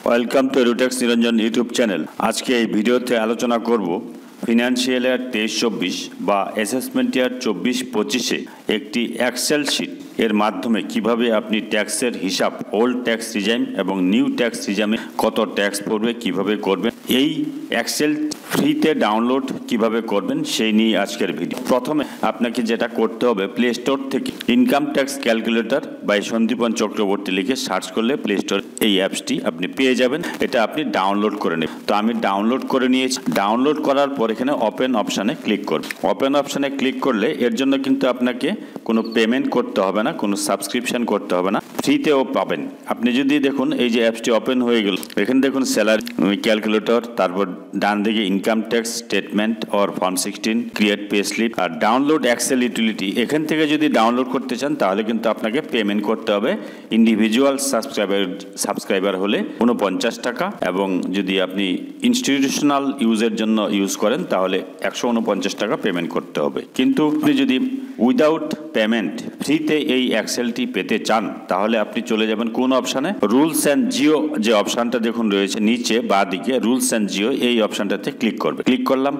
Welcome to এডুটেক্স Niranjan YouTube channel. আজকে এই ভিডিওতে আলোচনা করব ফিনান্সিয়াল ইয়ার 23-24 বা অ্যাসেসমেন্ট ইয়ার 24-25 একটি এক্সেল শিট এর মাধ্যমে কিভাবে আপনি ট্যাক্সের হিসাব ওল্ড ট্যাক্স রিজাইম এবং নিউ ট্যাক্স রিজাইমে কত ট্যাক্স পড়বে কিভাবে করবেন, এই এক্সেল ফ্রিতে ডাউনলোড কিভাবে করবেন সেই নিয়ে আজকের ভিডিও। প্রথমে আপনাকে যেটা করতে হবে, প্লে স্টোর থেকে income tax calculator by Sandipan Chakraborty লিখে সার্চ করলে প্লে স্টোর এই অ্যাপসটি আপনি পেয়ে যাবেন। এটা আপনি ডাউনলোড করে নেবেন। তো আমি ডাউনলোড করে নিয়েছি। ডাউনলোড করার পর এখানে ওপেন অপশানে ক্লিক করব। ওপেন অপশানে ক্লিক করলে এর জন্য কিন্তু আপনাকে কোনো পেমেন্ট করতে হবে না, কোনো সাবস্ক্রিপশন করতে হবে না, ফ্রিতেও পাবেন। আপনি যদি দেখুন এই যে অ্যাপসটি ওপেন হয়ে গেল, এখানে দেখুন স্যালারি ক্যালকুলেটর, তারপর ডান দিকে income tax statement or form 16, create pay slip আর ডাউনলোড এক্সেল ইউটিলিটি। এখান থেকে যদি ডাউনলোড করতে চান তাহলে কিন্তু আপনাকে পেমেন্ট করতে হবে। ইন্ডিভিজুয়াল সাবস্ক্রাইবার হলে 49 টাকা, এবং যদি আপনি ইনস্টিটিউশনাল ইউজের জন্য ইউজ করেন তাহলে 149 টাকা পেমেন্ট করতে হবে। কিন্তু আপনি যদি উইদাউট পেমেন্ট ফ্রিতে এই এক্সেলটি পেতে চান তাহলে আপনি চলে যাবেন কোন অপশানে, রুলস অ্যান্ড জিও যে অপশানটা দেখুন রয়েছে নিচে বাঁ দিকে, রুলস অ্যান্ড জিও, এই অপশানটাতে ক্লিক করবে। ক্লিক করলাম।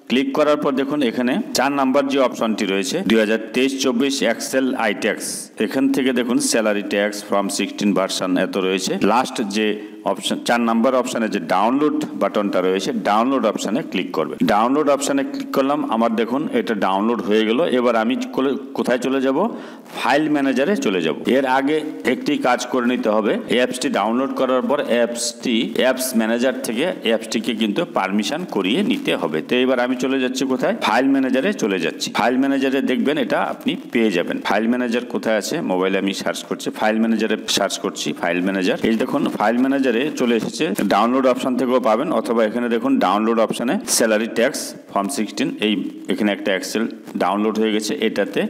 ক্লিক করার পর দেখুন এখানে 4 নাম্বার যে অপশনটি রয়েছে 2023-24 এক্সেল আই ট্যাক্স, এখান থেকে দেখুন স্যালারি ট্যাক্স ফর্ম 16 ভার্সন এত রয়েছে। লাস্ট যে অপশন 4 নাম্বার অপশানে যে ডাউনলোড বাটনটা রয়েছে, ডাউনলোড অপশানে ক্লিক করবে। ডাউনলোড অপশানে ক্লিক করলাম। আমার দেখুন এটা ডাউনলোড হয়ে গেল। এবার আমি কোথায় চলে যাব, ফাইল ম্যানেজারে চলে যাব। এর আগে একটি কাজ করে নিতে হবে, অ্যাপসটি ডাউনলোড করার পর অ্যাপস ম্যানেজার থেকে অ্যাপসটিকে কিন্তু পারমিশন করিয়ে নিতে হবে। তো এবার আমি চলে যাচ্ছি কোথায়, ফাইল ম্যানেজারে চলে যাচ্ছি। ফাইল ম্যানেজারে দেখবেন এটা আপনি পেয়ে যাবেন। ফাইল ম্যানেজার কোথায় আছে, মোবাইলে আমি সার্চ করছি, ফাইল ম্যানেজারে সার্চ করছি ফাইল ম্যানেজার। এই দেখুন ফাইল ম্যানেজারে চলে এসেছে। ডাউনলোড অপশন থেকেও পাবেন, অথবা এখানে দেখুন ডাউনলোড অপশনে স্যালারি ট্যাক্স ফর্ম 16, এই এখানে একটা এক্সেল ডাউনলোড হয়ে গেছে।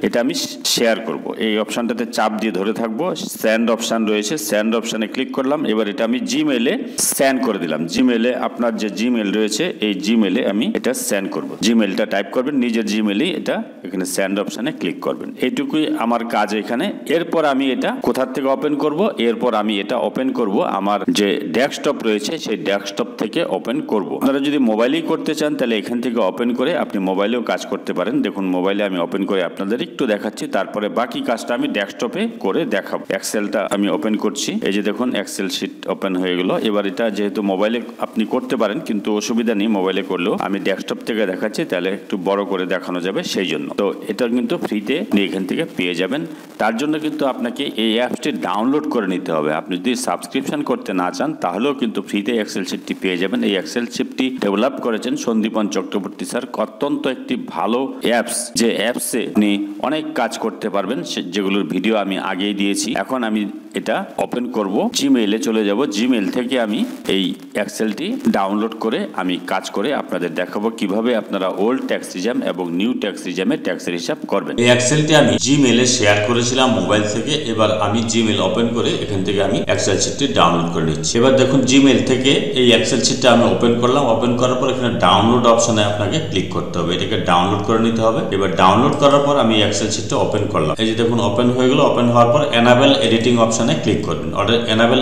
এটা আমি শেয়ার করব। এই অপশনটাতে চাপ দিয়ে ধরে থাকবো। সেন্ড অপশন রয়েছে, সেন্ড অপশনে ক্লিক করলাম। এবার এটা আমি জিমেইলে সেন্ড করে দিলাম। জিমেইলে আপনার যে জিমেইল রয়েছে এই জিমেইলে আমি এটা সেন্ড করব। জিমেইলটা টাইপ করবেন নিজের জিমেইলে, এটা এখানে সেন্ড অপশনে ক্লিক করবেন। এইটুকুই আমার কাজ এখানে। এরপর আমি এটা কোথা থেকে ওপেন করব, এরপর আমি এটা ওপেন করব আমার যে ডেস্কটপ রয়েছে সেই ডেস্কটপ থেকে ওপেন করব। আপনারা যদি মোবাইলেই করতে চান তাহলে এখান থেকে ওপেন করে আপনি মোবাইলেও কাজ করতে পারেন। দেখুন মোবাইলে আমি ওপেন করে আপনাদের একটু দেখাচ্ছি, তারপরে বাকি কাজটা আমি ডেস্কটপে করে দেখাবো। এক্সেলটা আমি ওপেন করছি। এই যে দেখুন এক্সেল শিট ওপেন হয়ে গেল। এবার এটা যেহেতু মোবাইলে আপনি করতে পারেন কিন্তু অসুবিধা নেই, মোবাইলে করলেও আমি ডেস্কটপ থেকে দেখাচ্ছি, তাহলে একটু বড় করে দেখানো যাবে সেই জন্য। তো এটা কিন্তু ফ্রিতে এখান থেকে পেয়ে যাবেন। তার জন্য কিন্তু আপনাকে এই অ্যাপসটি ডাউনলোড করে নিতে হবে। আপনি যদি সাবস্ক্রিপশন করতে না চান তাহলেও কিন্তু ফ্রিতে এক্সেল শিটটি পেয়ে যাবেন। এই এক্সেল শিটটি ডেভেলপ করেছেন সন্দীপন চক্রবর্তী স্যার। অত্যন্ত একটি ভালো অ্যাপস, যে অ্যাপসে আপনি অনেক কাজ করতে পারবেন, যেগুলোর ভিডিও আমি আগেই দিয়েছি। এখন আমি এটা ওপেন করব, জিমেইলে চলে যাব। জিমেইল থেকে আমি এই এক্সেলটি ডাউনলোড করে আমি কাজ করে আপনাদের দেখাবো কিভাবে আপনারা ওল্ড ট্যাক্স রিজাইম এবং নিউ ট্যাক্স রিজাইমে ট্যাক্সের হিসাব করবেন। এই এক্সেলটি আমি জিমেইলে শেয়ার করেছিলাম মোবাইল থেকে। এবার আমি জিমেইল ওপেন করে এখান থেকে আমি এক্সেল শিটটি ডাউনলোড করে নিচ্ছি। এবার দেখুন জিমেইল থেকে এই এক্সেল শিটটা আমি ওপেন করলাম। ওপেন করার পর এখানে ডাউনলোড অপশনে আপনাকে ক্লিক করতে হবে, এটাকে ডাউনলোড করে নিতে হবে। এবার ডাউনলোড করার পর আমি এক্সেল শিটটা ওপেন করলাম। এই যে দেখুন ওপেন হয়ে গেল। ওপেন হওয়ার পর এনাবেল এডিটিং অপশনে ক্লিক করবেন। এনাবেল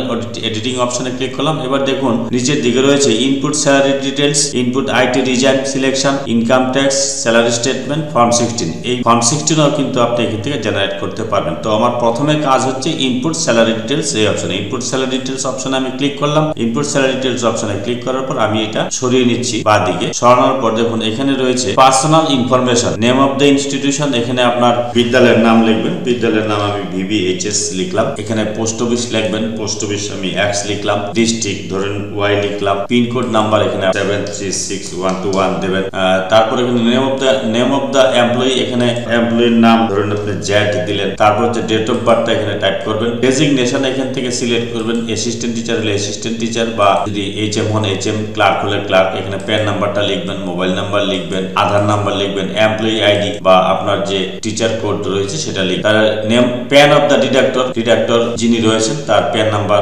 এডিটিং অপশনে ক্লিক করলাম। এবার দেখুন নিচের দিকে রয়েছে input salary details, input IT রিজাইম selection, income tax, salary statement, form 16। এই ফর্ম 16ও কিন্তু আপনি এখান থেকে জেনারেট করতে পারবেন। তো আমার প্রথমে কাজ হচ্ছে ইনপুট স্যালারি ডিটেলস এই অপশনে। ইনপুট স্যালারি ডিটেলস অপশনে আমি ক্লিক করলাম। ইনপুট স্যালারি ডিটেলস অপশনে ক্লিক করার পর আমি এটা সরিয়ে নিচ্ছি বাঁ দিকে। সরানোর পর দেখুন এখানে রয়েছে personal information, name of the institution, এখানে আপনার বিদ্যালয়ের নাম লিখবেন। বিদ্যালয়ের নাম আমি VVHS লিখলাম। এখানে পোস্ট অফিস লিখবেন, পোস্ট অফিস আমি X লিখলাম। ডিস্ট্রিক্ট ধরেন Y লিখলাম। পিনকোড নাম্বার এখানে 73612 দেবেন। তারপর এখানে নেম অফ দ্য এমপ্লয়ি, এখানে এমপ্লয়ির নাম ধরেন আপনি Z দিলেন। তারপর হচ্ছে ডেট অফ বার্থটা এখানে টাইপ করবেন। ডেজিগনেশন এখান থেকে সিলেক্ট করবেন। অ্যাসিস্ট্যান্ট টিচার হলে অ্যাসিস্ট্যান্ট টিচার, বা যদি HM হন HM, ক্লার্ক হলে ক্লার্ক। এখানে প্যান নাম্বারটা লিখবেন, মোবাইল নাম্বার লিখবেন, আধার নাম্বার লিখবেন, এমপ্লয়ি আইডি বা আপনার যে টিচার কোড রয়েছে সেটা লিখবেন। তার name, PAN of the deductor যিনি রয়েছেন তার প্যান নাম্বার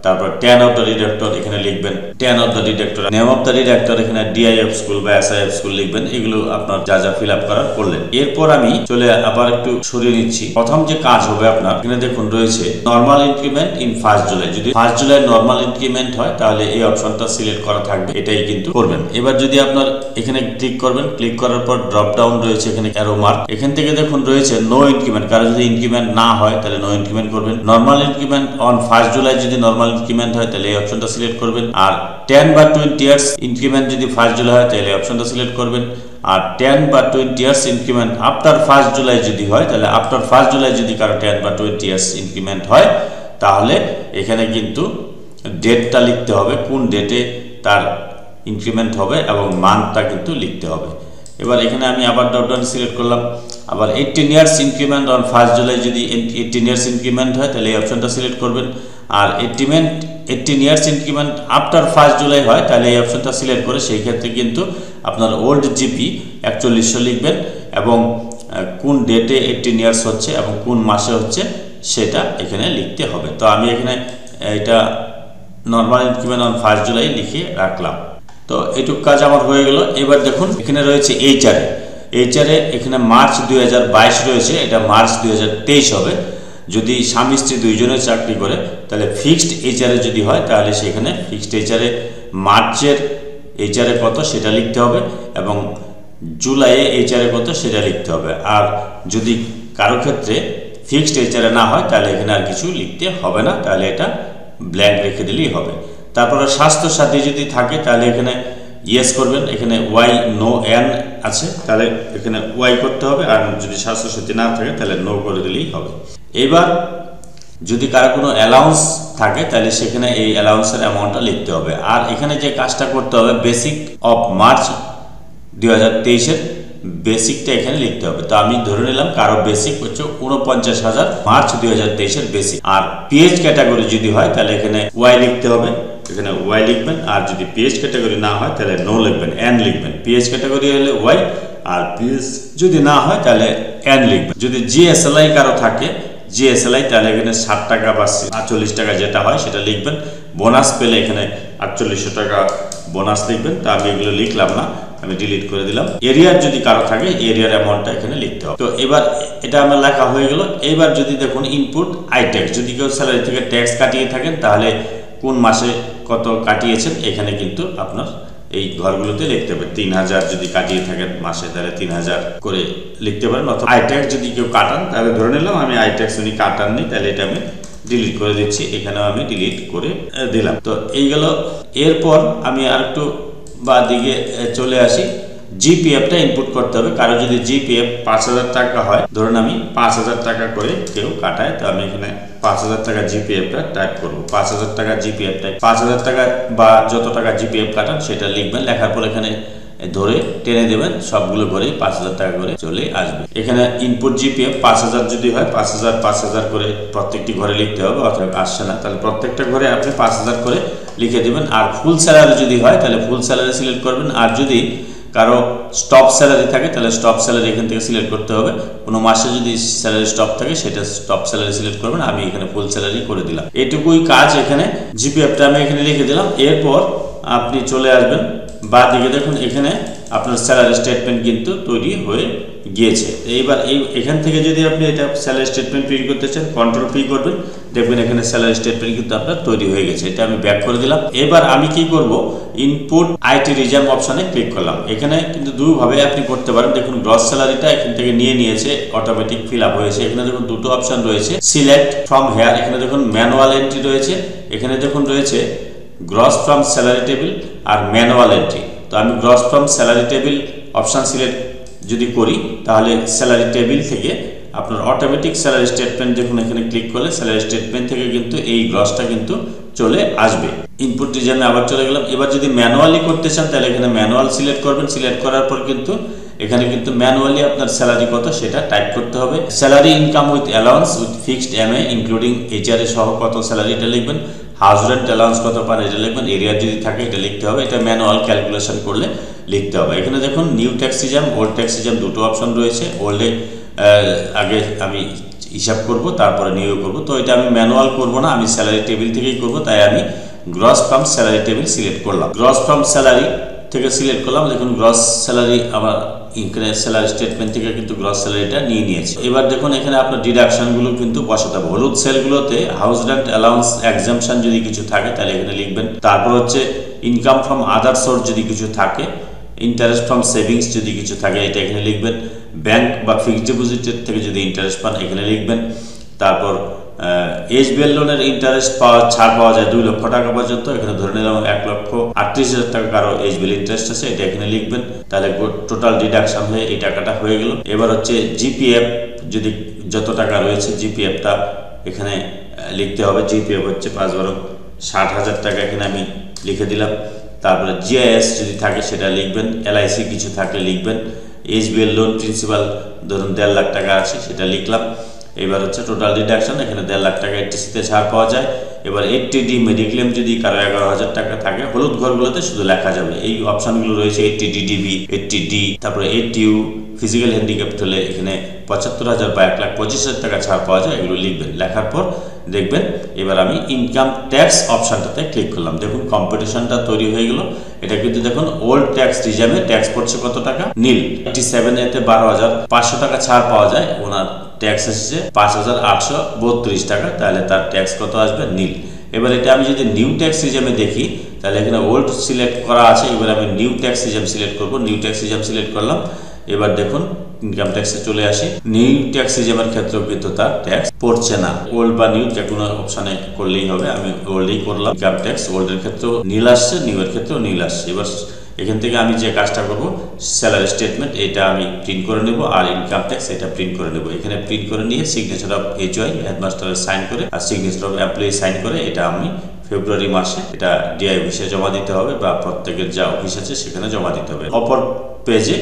তারপর ট্যান অফ দ্য ডিডাক্টর এখানে লিখবেন, TAN of the deductor, name of the deductor এখানে ডিআইএফ স্কুল বা এসআইএফ স্কুল লিখবেন। এগুলো আপনার যা যা ফিল আপ করার করলেন। এরপর আমি চলে আবার একটু সরিয়ে নিচ্ছি। প্রথম যে কাজ হবে আপনার এখানে দেখুন রয়েছে নর্মাল ইনক্রিমেন্ট ইন 1 জুলাই। যদি 1 জুলাই নর্মাল ইনক্রিমেন্ট হয় তাহলে এই অপশনটা সিলেক্ট করা থাকবে, এটাই কিন্তু করবেন। এবার যদি আপনার এখানে ক্লিক করবেন, ক্লিক করার পর ড্রপ ডাউন রয়েছে এখানে অ্যারো মার্ক, এখান থেকে দেখুন রয়েছে নো ইনক্রিমেন্ট। কারো যদি ইনক্রিমেন্ট না হয় তাহলে নো ইনক্রিমেন্ট করবেন। নর্মাল ইনক্রিমেন্ট অন 1 জুলাই যদি নর্মাল ইনক্রিমেন্ট হয় তাহলে এই অপশনটা সিলেক্ট করবেন। আর 10 বা 20 ইয়ার্স ইনক্রিমেন্ট যদি 1 জুলাই হয় তাহলে এই অপশনটা সিলেক্ট করবেন। আর 10 বা 20 ইয়ার্স ইনক্রিমেন্ট আফটার 1 জুলাই যদি হয় তাহলে আফটার 1 জুলাই যদি কারো 10 বা 20 ইয়ার্স ইনক্রিমেন্ট হয় তাহলে এখানে কিন্তু ডেটটা লিখতে হবে, কোন ডেটে তার ইনক্রিমেন্ট হবে এবং মান্থটা কিন্তু লিখতে হবে। এবার এখানে আমি আবার ড্রপ ডাউন সিলেক্ট করলাম। আবার 18 ইয়ার্স ইনক্রিমেন্ট অন 1 জুলাই যদি 18 ইয়ার্স ইনক্রিমেন্ট হয় তাহলে এই অপশনটা সিলেক্ট করবেন। আর 18 ইয়ার্স ইনক্রিমেন্ট আফটার 1 জুলাই হয় তাহলে এই অপশনটা সিলেক্ট করে সেই ক্ষেত্রে কিন্তু আপনার ওল্ড জিপি 4100 লিখবেন এবং কোন ডেটে 18 ইয়ার্স হচ্ছে এবং কোন মাসে হচ্ছে সেটা এখানে লিখতে হবে। তো আমি এখানে এটা নর্মাল ইনক্রিমেন্ট অন 1 জুলাই লিখে রাখলাম। তো এইটুক কাজ আমার হয়ে গেল। এবার দেখুন এখানে রয়েছে এইচআরে এখানে মার্চ 2022 রয়েছে, এটা মার্চ 2023 হবে। যদি স্বামী স্ত্রী দুইজনে চাকরি করে তাহলে ফিক্সড এইচআরে যদি হয় তাহলে সেখানে ফিক্সড এইচআরে মার্চের এইচআরে কত সেটা লিখতে হবে এবং জুলাইয়ে এইচআরে কত সেটা লিখতে হবে। আর যদি কারো ক্ষেত্রে ফিক্সড এইচআরে না হয় তাহলে এখানে আর কিছু লিখতে হবে না, তাহলে এটা ব্ল্যাঙ্ক রেখে দিলেই হবে। তারপরে স্বাস্থ্য সাথী যদি থাকে তাহলে এখানে ইয়েস করবেন, এখানে ওয়াই নো এন আছে তাহলে এখানে ওয়াই করতে হবে। আর যদি স্বাস্থ্য সাথী না থাকে তাহলে নো করে দিলেই হবে। এবার যদি কারো কোনো অ্যালাউন্স থাকে তাহলে সেখানে এই অ্যালাউন্সের অ্যামাউন্টটা লিখতে হবে। আর এখানে যে কাজটা করতে হবে বেসিক অফ মার্চ 2023-এর বেসিকটা এখানে লিখতে হবে। তো আমি ধরে নিলাম কারো বেসিক হচ্ছে 49,000 মার্চ 2023-এর বেসিক। আর পিএইচ ক্যাটাগরি যদি হয় তাহলে এখানে ওয়াই লিখতে হবে, এখানে ওয়াই লিখবেন। আর যদি পিএইচ ক্যাটাগরি না হয় তাহলে নো লিখবেন, এন লিখবেন। পিএইচ ক্যাটাগরি হলে ওয়াই আর পিএইচ যদি না হয় তাহলে এন লিখবেন। যদি জিএসএলআই কারো থাকে জিএসএলআই তাহলে এখানে 60 টাকা বা 48 টাকা যেটা হয় সেটা লিখবেন। বোনাস পেলে এখানে 4800 টাকা বোনাস লিখবেন। তা আমি এগুলো লিখলাম না, আমি ডিলিট করে দিলাম। এরিয়ার যদি কারো থাকে এরিয়ার অ্যামাউন্টটা এখানে লিখতে হবে। তো এবার এটা আমার লেখা হয়ে গেল। এবার যদি দেখুন ইনপুট আই ট্যাক্স, যদি কেউ স্যালারি থেকে ট্যাক্স কাটিয়ে থাকেন তাহলে কোন মাসে কত কাটিয়েছেন এখানে কিন্তু আপনার এই ঘরগুলোতে লিখতে হবে। 3000 যদি কাটিয়ে থাকেন মাসে তাহলে 3000 করে লিখতে পারেন। অথবা আই ট্যাক্স যদি কেউ কাটান তাহলে ধরে নিলাম আমি আই ট্যাক্স উনি কাটাননি তাহলে এটা আমি ডিলিট করে দিচ্ছি, এখানেও আমি ডিলিট করে দিলাম। তো এই গেল। এরপর আমি আর একটু বা দিকে চলে আসি, জিপিএফটা ইনপুট করতে হবে। কারো যদি জিপিএফ 5000 টাকা হয়, ধরুন আমি 5000 টাকা করে কেউ কাটায়, তো আমি এখানে 5000 টাকা জিপিএফটা টাইপ করব। 5000 টাকা জিপিএফ টাইপ 5000 টাকা বা যত টাকা জিপিএফ কাটান সেটা লিখবেন। লেখার পর এখানে ধরে টেনে দেবেন, সবগুলো ঘরেই 5000 টাকা করে চলে আসবে। এখানে ইনপুট জিপিএফ 5000 যদি হয় 5000 করে প্রত্যেকটি ঘরে লিখতে হবে। অথবা আসছে না তাহলে প্রত্যেকটা ঘরে আপনি 5000 করে লিখে দেবেন। আর ফুল স্যালারি যদি হয় তাহলে ফুল স্যালারি সিলেক্ট করবেন। আর যদি কারো স্টপ স্যালারি থাকে তাহলে স্টপ স্যালারি এখান থেকে সিলেক্ট করতে হবে। কোনো মাসে যদি স্যালারি স্টপ থাকে সেটা স্টপ স্যালারি সিলেক্ট করবেন। আমি এখানে ফুল স্যালারি করে দিলাম। এটুকুই কাজ। এখানে জিপিএফটা আমি এখানে লিখে দিলাম। এরপর আপনি চলে আসবেন বা দিকে দেখুন এখানে আপনার স্যালারি স্টেটমেন্ট কিন্তু তৈরি হয়ে গিয়েছে। এইবার এখান থেকে যদি আপনি এটা স্যালারি স্টেটমেন্ট প্রিন্ট করতে চান কন্ট্রোল পি করবেন, দেখবেন এখানে স্যালারি স্টেটমেন্ট কিন্তু আপনার তৈরি হয়ে গেছে। এটা আমি ব্যাক করে দিলাম। এবার আমি কি করব, ইনপুট আইটি রিজার্ভ অপশনে ক্লিক করলাম। এখানে কিন্তু দুভাবে আপনি করতে পারেন। দেখুন গ্রস স্যালারিটা এখান থেকে নিয়ে নিয়েছে, অটোমেটিক ফিল আপ হয়েছে। এখানে দেখুন দুটো অপশন রয়েছে, সিলেক্ট ফ্রম হেয়ার, এখানে দেখুন ম্যানুয়াল এন্ট্রি রয়েছে, এখানে দেখুন রয়েছে গ্রস ফ্রম স্যালারি টেবিল আর ম্যানুয়াল এন্ট্রি। তো আমি gross from salary table option select যদি করি তাহলে স্যালারি টেবিল থেকে আপনার অটোমেটিক স্যালারি স্টেটমেন্ট দেখুন এখানে ক্লিক করলে স্যালারি স্টেটমেন্ট থেকে কিন্তু এই গ্রসটা কিন্তু চলে আসবে। ইনপুট রিজনে আবার চলে গেলাম। এবার যদি ম্যানুয়ালি করতে চান তাহলে এখানে ম্যানুয়াল সিলেক্ট করবেন। সিলেক্ট করার পর কিন্তু এখানে কিন্তু ম্যানুয়ালি আপনার স্যালারি কত সেটা টাইপ করতে হবে। Salary income with allowance with fixed MA including HRA সহ কত স্যালারি এটা লিখবেন। হাউস রেন্ট অ্যালাউন্স কত পান এটা লিখবেন। এরিয়া যদি থাকে এটা লিখতে হবে। এটা ম্যানুয়াল ক্যালকুলেশন করলে লিখতে হবে। এখানে দেখুন new tax resume old tax resume দুটো অপশন রয়েছে। ওল্ডে আগে আমি হিসাব করব, তারপরে নিয়োগ করব। তো এটা আমি ম্যানুয়াল করব না, আমি স্যালারি টেবিল থেকেই করব। তাই আমি gross from salary table select করলাম। গ্রস ফ্রম স্যালারি থেকে সিলেক্ট করলাম। দেখুন গ্রস স্যালারি আমার এখানে স্যালারি স্টেটমেন্ট থেকে কিন্তু গ্রস স্যালারিটা নিয়ে নিয়েছে। এবার দেখুন এখানে আপনার ডিডাকশনগুলো কিন্তু বসাতে হবে। হলুদ সেলগুলোতে হাউস রেন্ট অ্যালাউন্স এক্সাম্পশন যদি কিছু থাকে তাহলে এখানে লিখবেন। তারপর হচ্ছে ইনকাম ফ্রম আদার সোর্স যদি কিছু থাকে, ইন্টারেস্ট ফ্রম সেভিংস যদি কিছু থাকে এটা এখানে লিখবেন। ব্যাংক বা ফিক্সড ডিপোজিটের থেকে যদি ইন্টারেস্ট পান এখানে লিখবেন। তারপর এসবিএল লোনের ইন্টারেস্ট ছাড় পাওয়া যায় 2 লক্ষ টাকা পর্যন্ত, এখানে ধরে নিলাম 1,38,000 টাকা কারো এসবিএল ইন্টারেস্ট আছে, এটা এখানে লিখবেন। তাহলে টোটাল ডিডাকশন হয়ে এই টাকাটা হয়ে গেল। এবার হচ্ছে জিপিএফ যদি যত টাকা রয়েছে জিপিএফটা এখানে লিখতে হবে। জিপিএফ হচ্ছে 5-12-60,000 টাকা, এখানে আমি লিখে দিলাম। তারপরে জিআইএস যদি থাকে সেটা লিখবেন। এলআইসি কিছু থাকলে লিখবেন। এসবিএল লোন প্রিন্সিপাল ধরুন 1.5 লাখ টাকা আছে, সেটা লিখলাম। এবার হচ্ছে টোটাল ডিডাকশন, এখানে 1.5 লাখ টাকা এটিসিতে ছাড় পাওয়া যায়। এবার 80D মেডিক্লেম যদি কারো 11,000 টাকা থাকে, হলুদ ঘরগুলোতে শুধু লেখা যাবে। এই অপশনগুলো রয়েছে 80DDB, 80D, তারপরে 80U ফিজিক্যাল হ্যান্ডিক্যাপ হলে এখানে 75,000 বা 1,25,000 টাকা ছাড় পাওয়া যায়, এগুলো লিখবেন। লেখার পর দেখবেন এবার আমি ইনকাম ট্যাক্স অপশনটাতে ক্লিক করলাম। দেখুন কম্পিটিশনটা তৈরি হয়ে গেল। এটা কিন্তু দেখুন ওল্ড ট্যাক্স রিজার্ভে ট্যাক্স পড়ছে কত টাকা, নীল। 87 এতে 12,500 টাকা ছাড় পাওয়া যায়, ওনার ট্যাক্স এসেছে 5,832 টাকা, তাহলে তার ট্যাক্স কত আসবে, নীল। এবার এটা আমি যদি নিউ ট্যাক্স রিজার্ভে দেখি তাহলে এখানে ওল্ড সিলেক্ট করা আছে। এবার আমি নিউ ট্যাক্স রিজার্ভ সিলেক্ট করব। নিউ ট্যাক্স রিজার্ভ সিলেক্ট করলাম। এবার দেখুন ইনকাম ট্যাক্সে চলে আসি। নিউ ট্যাক্স রিজার্ভের ক্ষেত্রেও কিন্তু তার ট্যাক্স পড়ছে না। ওল্ড বা নিউ যে কোনো অপশনে করলেই হবে, আমি ওল্ডেই করলাম। ইনকাম ট্যাক্স ওল্ডের ক্ষেত্রেও নীল আসছে, নিউ এর ক্ষেত্রেও নীল আসছে। এবার এখান থেকে আমি যে কাজটা করব, স্যালারি স্টেটমেন্ট এটা আমি প্রিন্ট করে নেব, আর ইনকাম ট্যাক্স এটা প্রিন্ট করে নেব। এখানে প্রিন্ট করে নিয়ে সিগনেচার অফ এইচওয়াই হেডমাস্টারের সাইন করে আর সিগনেচার অফ এমপ্লয়ি সাইন করে এটা আমি ফেব্রুয়ারি মাসে এটা ডিআই অফিসে জমা দিতে হবে, বা প্রত্যেকের যা অফিস আছে সেখানে জমা দিতে হবে। অপর পেজে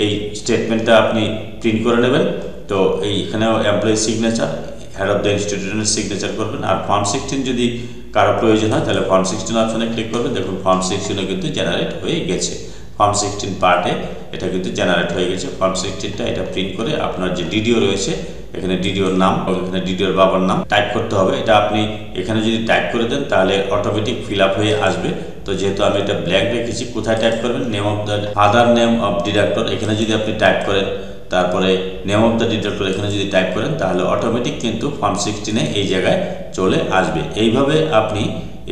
এই স্টেটমেন্টটা আপনি প্রিন্ট করে নেবেন। তো এইখানেও employee signature, head of the ইনস্টিটিউশনের সিগনেচার করবেন। আর ফর্ম 16 যদি কারো প্রয়োজন হয় তাহলে ফর্ম 16 অপশনে ক্লিক করবেন। দেখুন ফর্ম 16ও কিন্তু জেনারেট হয়ে গেছে। ফর্ম 16 পার্টে এটা কিন্তু জেনারেট হয়ে গেছে। ফর্ম 16টা এটা প্রিন্ট করে আপনার যে ডিডিও রয়েছে এখানে ডিডিওর নাম, এখানে ডিডিওর বাবার নাম টাইপ করতে হবে। এটা আপনি এখানে যদি টাইপ করে দেন তাহলে অটোমেটিক ফিল আপ হয়ে আসবে। তো যেহেতু আমি এটা ব্ল্যাঙ্ক রেখেছি, কোথায় টাইপ করবেন, name of the father name of deductor এখানে যদি আপনি টাইপ করেন, তারপরে নেম অফ দ্য ডিডাক্টর এখানে যদি টাইপ করেন তাহলে অটোমেটিক কিন্তু ফর্ম 16 এই জায়গায় চলে আসবে। এইভাবে আপনি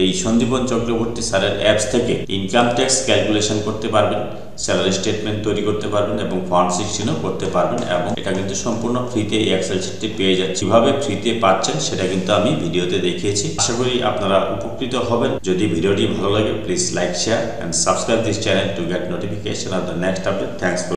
এই সন্দীপন চক্রবর্তী স্যারের অ্যাপস থেকে ইনকাম ট্যাক্স ক্যালকুলেশন করতে পারবেন, স্যালারি স্টেটমেন্ট তৈরি করতে পারবেন এবং ফর্ম 16ও করতে পারবেন। এবং এটা কিন্তু সম্পূর্ণ ফ্রিতে এই এক্সেল শিটটি পেয়ে যাচ্ছে। কিভাবে ফ্রিতে পাচ্ছেন সেটা কিন্তু আমি ভিডিওতে দেখিয়েছি। আশা করি আপনারা উপকৃত হবেন। যদি ভিডিওটি ভালো লাগে please like, share and subscribe this channel to get notification of the next update. Thanks.